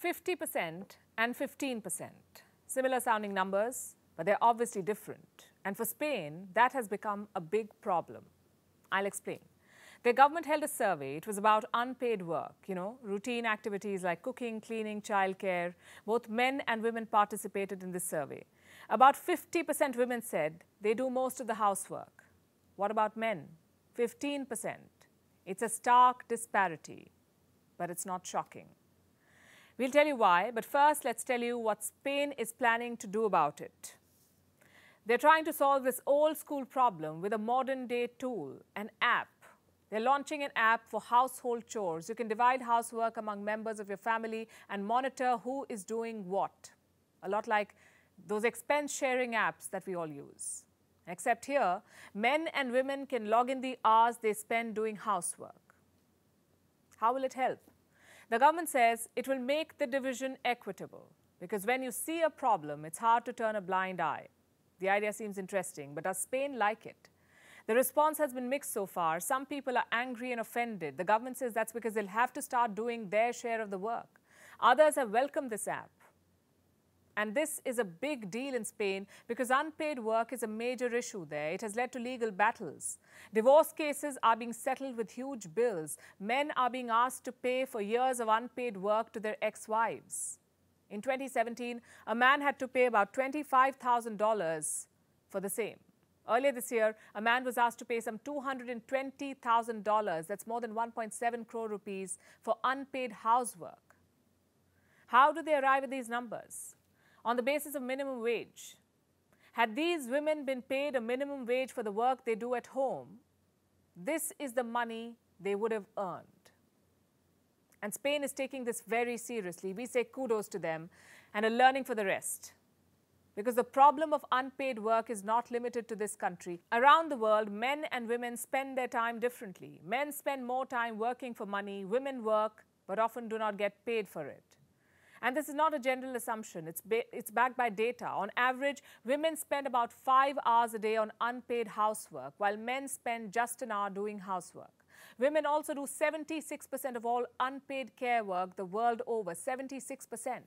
50% and 15%. Similar sounding numbers, but they're obviously different. And for Spain, that has become a big problem. I'll explain. The government held a survey. It was about unpaid work, routine activities like cooking, cleaning, childcare. Both men and women participated in this survey. About 50% women said they do most of the housework. What about men? 15%. It's a stark disparity, but it's not shocking. We'll tell you why, but first let's tell you what Spain is planning to do about it. They're trying to solve this old school problem with a modern day tool, an app. They're launching an app for household chores. You can divide housework among members of your family and monitor who is doing what. A lot like those expense sharing apps that we all use. Except here, men and women can log in the hours they spend doing housework. How will it help? The government says it will make the division equitable, because when you see a problem, it's hard to turn a blind eye. The idea seems interesting, but does Spain like it? The response has been mixed so far. Some people are angry and offended. The government says that's because they'll have to start doing their share of the work. Others have welcomed this app. And this is a big deal in Spain because unpaid work is a major issue there. It has led to legal battles. Divorce cases are being settled with huge bills. Men are being asked to pay for years of unpaid work to their ex-wives. In 2017, a man had to pay about $25,000 for the same. Earlier this year, a man was asked to pay some $220,000, that's more than 1.7 crore rupees, for unpaid housework. How do they arrive at these numbers? On the basis of minimum wage. Had these women been paid a minimum wage for the work they do at home, this is the money they would have earned. And Spain is taking this very seriously. We say kudos to them and are learning for the rest. Because the problem of unpaid work is not limited to this country. Around the world, men and women spend their time differently. Men spend more time working for money. Women work, but often do not get paid for it. And this is not a general assumption. It's backed by data. On average, women spend about 5 hours a day on unpaid housework, while men spend just an hour doing housework. Women also do 76% of all unpaid care work the world over, 76%.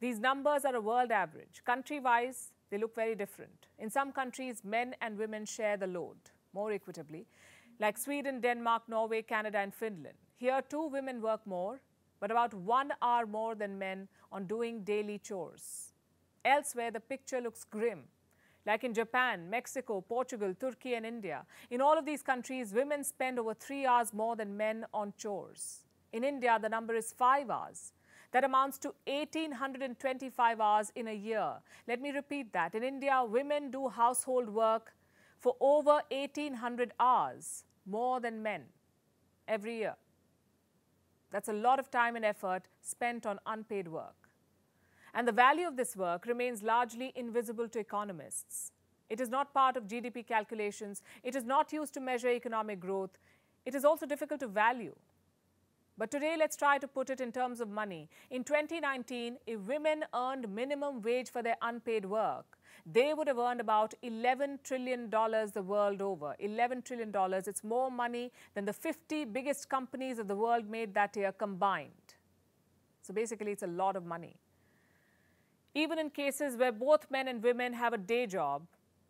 These numbers are a world average. Country-wise, they look very different. In some countries, men and women share the load more equitably, like Sweden, Denmark, Norway, Canada, and Finland. Here, too, women work more, but about 1 hour more than men on doing daily chores. Elsewhere, the picture looks grim. Like in Japan, Mexico, Portugal, Turkey, and India. In all of these countries, women spend over 3 hours more than men on chores. In India, the number is 5 hours. That amounts to 1,825 hours in a year. Let me repeat that. In India, women do household work for over 1,800 hours, more than men, every year. That's a lot of time and effort spent on unpaid work. And the value of this work remains largely invisible to economists. It is not part of GDP calculations. It is not used to measure economic growth. It is also difficult to value. But today, let's try to put it in terms of money. In 2019, if women earned minimum wage for their unpaid work, they would have earned about $11 trillion the world over. $11 trillion. It's more money than the 50 biggest companies of the world made that year combined. So basically, it's a lot of money. Even in cases where both men and women have a day job,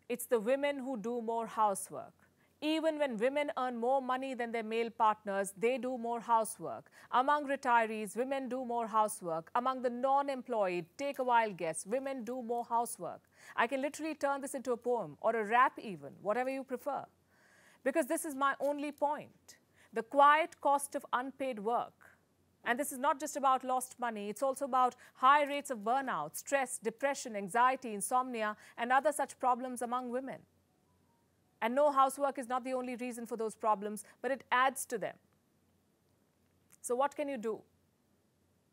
it's the women who do more housework. Even when women earn more money than their male partners, they do more housework. Among retirees, women do more housework. Among the non-employed, take a wild guess, women do more housework. I can literally turn this into a poem or a rap even, whatever you prefer. Because this is my only point. The quiet cost of unpaid work. And this is not just about lost money, it's also about high rates of burnout, stress, depression, anxiety, insomnia, and other such problems among women. And no, housework is not the only reason for those problems, but it adds to them. So what can you do?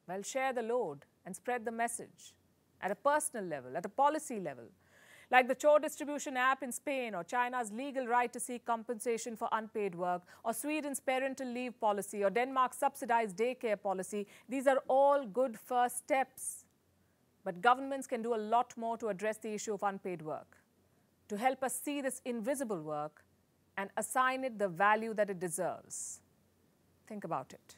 Well, share the load and spread the message at a personal level, at a policy level. Like the chore distribution app in Spain, or China's legal right to seek compensation for unpaid work, or Sweden's parental leave policy, or Denmark's subsidized daycare policy. These are all good first steps. But governments can do a lot more to address the issue of unpaid work, to help us see this invisible work and assign it the value that it deserves. Think about it.